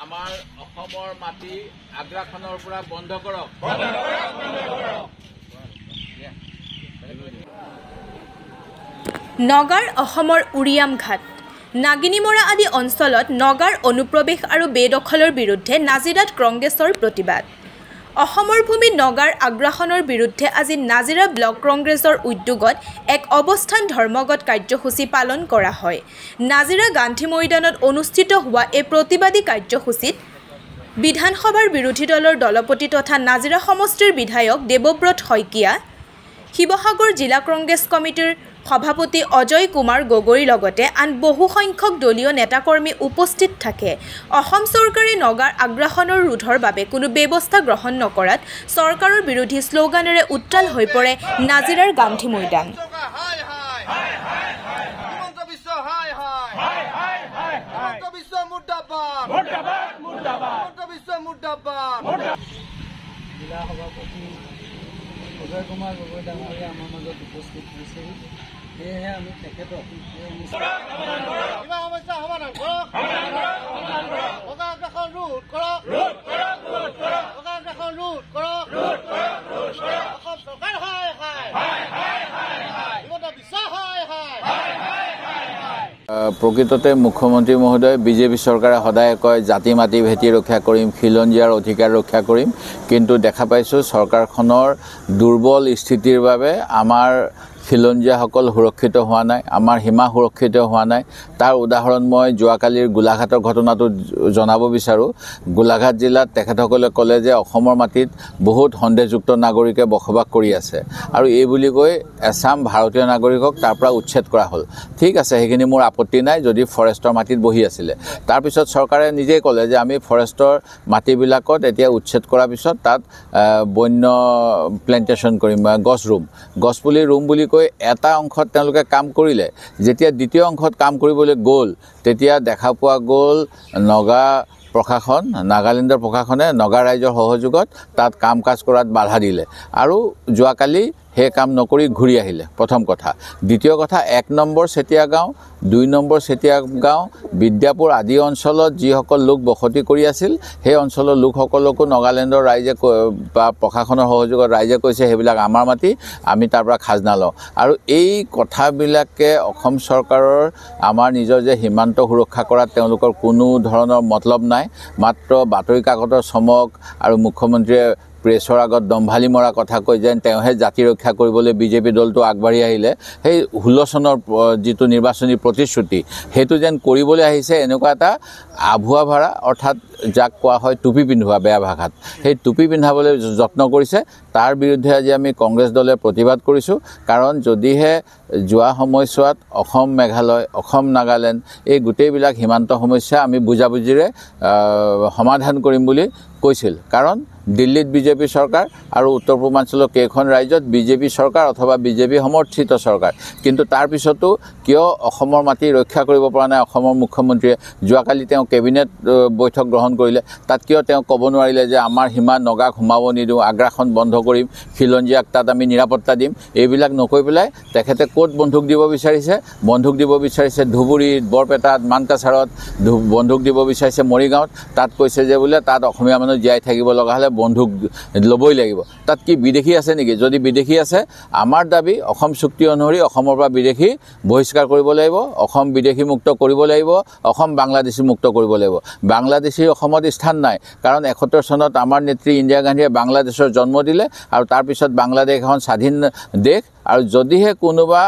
আমাৰ অসমৰ মাটি আগ্ৰাখনৰ পৰা বন্ধ কৰক। নগাৰ অসমৰ উৰিয়াম ঘাট নাগিনীমৰা আদি অঞ্চলত নগাৰ অনুপ্ৰৱেশ আৰু বেদখলৰ বিৰুদ্ধে নাজিৰাত কংগ্ৰেছৰ প্ৰতিবাদ। অসমৰ ভূমিত নগাৰ আগ্ৰাসনৰ বিৰুদ্ধে আজি নাজিৰা ব্লক কংগ্ৰেছৰ উদ্যোগত এক অৱস্থান ধৰ্মঘট কাৰ্যসূচী পালন কৰা হয়। নাজিৰা গান্ধী ময়দানত অনুষ্ঠিত হোৱা এই প্ৰতিবাদী কাৰ্যসূচীত বিধানসভাৰ বিৰোধী দলৰ দলপতি তথা নাজিৰা সমষ্টিৰ বিধায়ক দেৱব্ৰত শইকীয়া, শিৱসাগৰ জিলা কংগ্ৰেছ কমিটিৰ সভাপতি অজয় কুমাৰ গগৈৰ লগতে আন বহু সংখ্যক দলীয় নেতাকৰ্মী উপস্থিত থাকে। অসম চৰকাৰে নগাৰ আগ্ৰাসনৰ ৰোধৰ বাবে কোনো ব্যৱস্থা গ্ৰহণ নকৰাত চৰকাৰৰ বিৰোধী শ্লোগানেৰে উত্তাল হৈ পৰে নাজিৰাৰ গান্ধী ময়দান। জিলা সভাপতি অজয় কুমাৰ গগৈ ডাঙৰীয়া আমাৰ মাজত উপস্থিত হৈছে। সেয়েহে আমি তেখেতক প্ৰকৃততে মুখ্যমন্ত্ৰী মহোদয় বিজেপি চৰকাৰে সদায় কয় জাতি মাটি ভেটি ৰক্ষা কৰিম, খিলঞ্জীয়াৰ অধিকাৰ ৰক্ষা কৰিম, কিন্তু দেখা পাইছোঁ চৰকাৰখনৰ দুৰ্বল স্থিতিৰ বাবে আমাৰ খিলঞ্জীয়াসকল সুৰক্ষিত হোৱা নাই, আমাৰ সীমা সুৰক্ষিত হোৱা নাই। তাৰ উদাহৰণ মই যোৱাকালিৰ গোলাঘাটৰ ঘটনাটো জনাব বিচাৰোঁ। গোলাঘাট জিলাত তেখেতসকলে ক'লে যে অসমৰ মাটিত বহুত সন্দেহযুক্ত নাগৰিকে বসবাস কৰি আছে আৰু এই বুলি কৈ এছাম ভাৰতীয় নাগৰিকক তাৰ পৰা উচ্ছেদ কৰা হ'ল। ঠিক আছে, সেইখিনি মোৰ আপত্তি নাই যদি ফৰেষ্টৰ মাটিত বহি আছিলে। তাৰপিছত চৰকাৰে নিজেই ক'লে যে আমি ফৰেষ্টৰ মাটিবিলাকত এতিয়া উচ্ছেদ কৰাৰ পিছত তাত বন্য প্লেণ্টেশ্যন কৰিম, গছ ৰুম, গছপুলি ৰুম বুলি কৈ এটা অংশত তেওঁলোকে কাম কৰিলে। যেতিয়া দ্বিতীয় অংশত কাম কৰিবলৈ গ'ল তেতিয়া দেখা পোৱা গ'ল নাগালেণ্ডৰ প্ৰশাসনে নগা ৰাইজৰ সহযোগত তাত কাম কাজ কৰাত বাধা দিলে আৰু যোৱাকালি সেই কাম নকৰি ঘূৰি আহিলে। প্ৰথম কথা। দ্বিতীয় কথা, 1 নম্বৰ চেতিয়া গাঁও, 2 নম্বৰ চেতিয়া গাঁও, বিদ্যাপুৰ আদি অঞ্চলত যিসকল লোক বসতি কৰি আছিল সেই অঞ্চলৰ লোকসকলকো নগালেণ্ডৰ ৰাইজে বা প্ৰশাসনৰ সহযোগত ৰাইজে কৈছে সেইবিলাক আমাৰ মাটি, আমি তাৰ পৰা খাজনা লওঁ। আৰু এই কথাবিলাকে অসম চৰকাৰৰ আমাৰ নিজৰ যে সীমান্ত সুৰক্ষা কৰাত তেওঁলোকৰ কোনো ধৰণৰ মতলব নাই, মাত্ৰ বাতৰি কাকতৰ চমক আৰু মুখ্যমন্ত্ৰীয়ে প্ৰেছৰ আগত দম্ভালি মৰা কথা কৈ যেন তেওঁহে জাতি ৰক্ষা কৰিবলৈ বিজেপি দলটো আগবাঢ়ি আহিলে। সেই 16 চনৰ যিটো নিৰ্বাচনী প্ৰতিশ্ৰুতি সেইটো যেন কৰিবলৈ আহিছে, এনেকুৱা এটা আভুৱা ভাড়া, অৰ্থাৎ যাক কোৱা হয় টুপি পিন্ধোৱা বেয়া ভাষাত, সেই টুপি পিন্ধাবলৈ যত্ন কৰিছে। তাৰ বিৰুদ্ধে আজি আমি কংগ্ৰেছ দলে প্ৰতিবাদ কৰিছোঁ। কাৰণ যদিহে যোৱা সময়ছোৱাত অসম মেঘালয়, অসম নাগালেণ্ড এই গোটেইবিলাক সীমান্ত সমস্যা আমি বুজাবুজিৰে সমাধান কৰিম বুলি কৈছিল, কাৰণ দিল্লীত বিজেপি চৰকাৰ আৰু উত্তৰ পূৰ্বাঞ্চলৰ কেইখন ৰাজ্যত বিজেপি চৰকাৰ অথবা বিজেপি সমৰ্থিত চৰকাৰ, কিন্তু তাৰ পিছতো কিয় অসমৰ মাটি ৰক্ষা কৰিব পৰা নাই অসমৰ মুখ্যমন্ত্ৰীয়ে? যোৱাকালি তেওঁ কেবিনেট বৈঠক গ্ৰহণ কৰিলে, তাত কিয় তেওঁ ক'ব নোৱাৰিলে যে আমাৰ সীমা নগাক সোমাব নিদিওঁ, আগ্ৰাসন বন্ধ কৰিম, খিলঞ্জীয়াক তাত আমি নিৰাপত্তা দিম? এইবিলাক নকৈ পেলাই তেখেতে ক'ত বন্ধুক দিব বিচাৰিছে? বন্ধুক দিব বিচাৰিছে ধুবুৰীত, বৰপেটাত, মানকাছাৰত, বন্ধুক দিব বিচাৰিছে মৰিগাঁৱত। তাত কৈছে যে বোলে তাত অসমীয়া মানুহ জীয়াই থাকিব লগা হ'লে বন্ধুক ল'বই লাগিব। তাত কি বিদেশী আছে নেকি? যদি বিদেশী আছে, আমাৰ দাবী অসম চুক্তি অনুসৰি অসমৰ পৰা বিদেশী বহিষ্কাৰ কৰিব লাগিব, অসম বিদেশী মুক্ত কৰিব লাগিব, অসম বাংলাদেশী মুক্ত কৰিব লাগিব। বাংলাদেশীৰ অসমত স্থান নাই, কাৰণ 71 চনত আমাৰ নেত্ৰী ইন্দিৰা গান্ধীয়ে বাংলাদেশৰ জন্ম দিলে আৰু তাৰপিছত বাংলাদেশ এখন স্বাধীন দেশ। আৰু যদিহে কোনোবা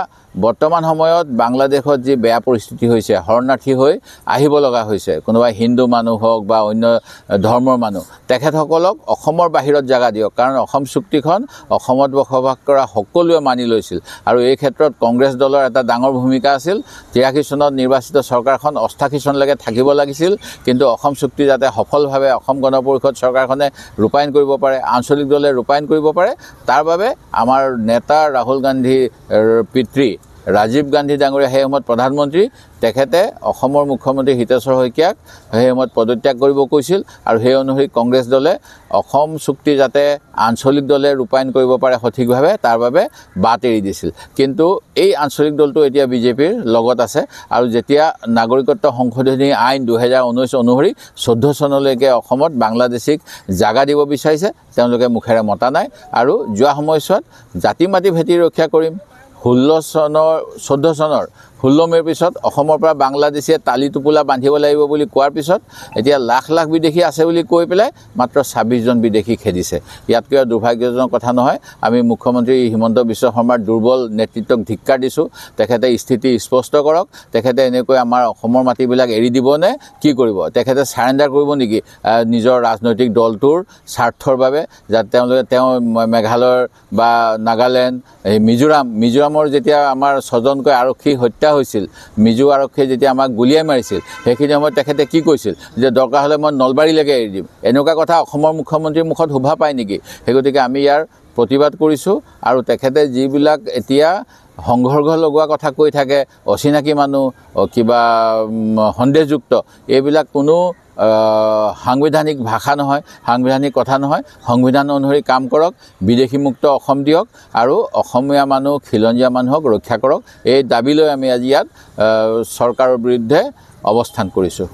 বৰ্তমান সময়ত বাংলাদেশত যি বেয়া পৰিস্থিতি হৈছে, শৰণাৰ্থী হৈ আহিব লগা হৈছে, কোনোবা হিন্দু মানুহ হওক বা অন্য ধৰ্মৰ মানুহ, তেখেতসকলক অসমৰ বাহিৰত জাগা দিয়ক, কাৰণ অসম চুক্তিখন অসমত বসবাস কৰা সকলোৱে মানি লৈছিল। আৰু এই ক্ষেত্ৰত কংগ্ৰেছ দলৰ এটা ডাঙৰ ভূমিকা আছিল। 83 চনত নিৰ্বাচিত চৰকাৰখন 88 চনলৈকে থাকিব লাগিছিল, কিন্তু অসম চুক্তি যাতে সফলভাৱে অসম গণ পৰিষদ চৰকাৰখনে ৰূপায়ণ কৰিব পাৰে, আঞ্চলিক দলে ৰূপায়ণ কৰিব পাৰে, তাৰ বাবে আমাৰ নেতা ৰাহুল গান্ধীৰ পিতৃ ৰাজীৱ গান্ধী ডাঙৰীয়া সেই সময়ত প্ৰধানমন্ত্ৰী তেখেতে অসমৰ মুখ্যমন্ত্ৰী হিতেশ্বৰ শইকীয়াক সেই সময়ত পদত্যাগ কৰিব কৈছিল আৰু সেই অনুসৰি কংগ্ৰেছ দলে অসম চুক্তি যাতে আঞ্চলিক দলে ৰূপায়ণ কৰিব পাৰে সঠিকভাৱে তাৰ বাবে বাট এৰি দিছিল কিন্তু এই আঞ্চলিক দলটো এতিয়া বিজেপিৰ লগত আছে আৰু যেতিয়া নাগৰিকত্ব সংশোধনী আইন 2019 অনুসৰি 14 চনলৈকে অসমত বাংলাদেশীক জাগা দিব বিচাৰিছে তেওঁলোকে মুখেৰে মতা নাই আৰু যোৱা সময়ছোৱাত জাতি মাটি ভেটি ৰক্ষা কৰিম 14 চনৰ 16 মেৰ পিছত অসমৰ পৰা বাংলাদেশীয়ে তালি টোপোলা বান্ধিব লাগিব বুলি কোৱাৰ পিছত এতিয়া লাখ লাখ বিদেশী আছে বুলি কৈ পেলাই মাত্ৰ 26 জন বিদেশী খেদিছে ইয়াতকৈ দুৰ্ভাগ্যজনক কথা নহয় আমি মুখ্যমন্ত্ৰী হিমন্ত বিশ্ব শৰ্মাৰ দুৰ্বল নেতৃত্বক ধিক্কাৰ দিছোঁ তেখেতে স্থিতি স্পষ্ট কৰক তেখেতে এনেকৈ আমাৰ অসমৰ মাটিবিলাক এৰি দিবনে কি কৰিব তেখেতে সাৰেণ্ডাৰ কৰিব নেকি নিজৰ ৰাজনৈতিক দলটোৰ স্বাৰ্থৰ বাবে যাতে তেওঁ মেঘালয়ৰ বা নাগালেণ্ড মিজোৰামৰ যেতিয়া আমাৰ 6জনকৈ আৰক্ষী হত্যা হৈছিল মিজো আৰক্ষীয়ে যেতিয়া আমাক গুলিয়াই মাৰিছিল সেইখিনি সময়ত তেখেতে কি কৈছিল যে দৰকাৰ হ'লে মই নলবাৰীলৈকে এৰি দিম এনেকুৱা কথা অসমৰ মুখ্যমন্ত্ৰীৰ মুখত শোভা পায় নেকি সেই গতিকে আমি ইয়াৰ প্ৰতিবাদ কৰিছোঁ আৰু তেখেতে যিবিলাক এতিয়া সংঘৰ্ষ লগোৱা কথা কৈ থাকে অচিনাকি মানুহ কিবা সন্দেহযুক্ত এইবিলাক কোনো সাংবিধানিক ভাষা নহয় সাংবিধানিক কথা নহয় সংবিধান অনুসৰি কাম কৰক বিদেশীমুক্ত অসম দিয়ক আৰু অসমীয়া মানুহ খিলঞ্জীয়া মানুহক ৰক্ষা কৰক এই দাবী লৈ আমি আজি ইয়াত চৰকাৰৰ বিৰুদ্ধে অৱস্থান কৰিছোঁ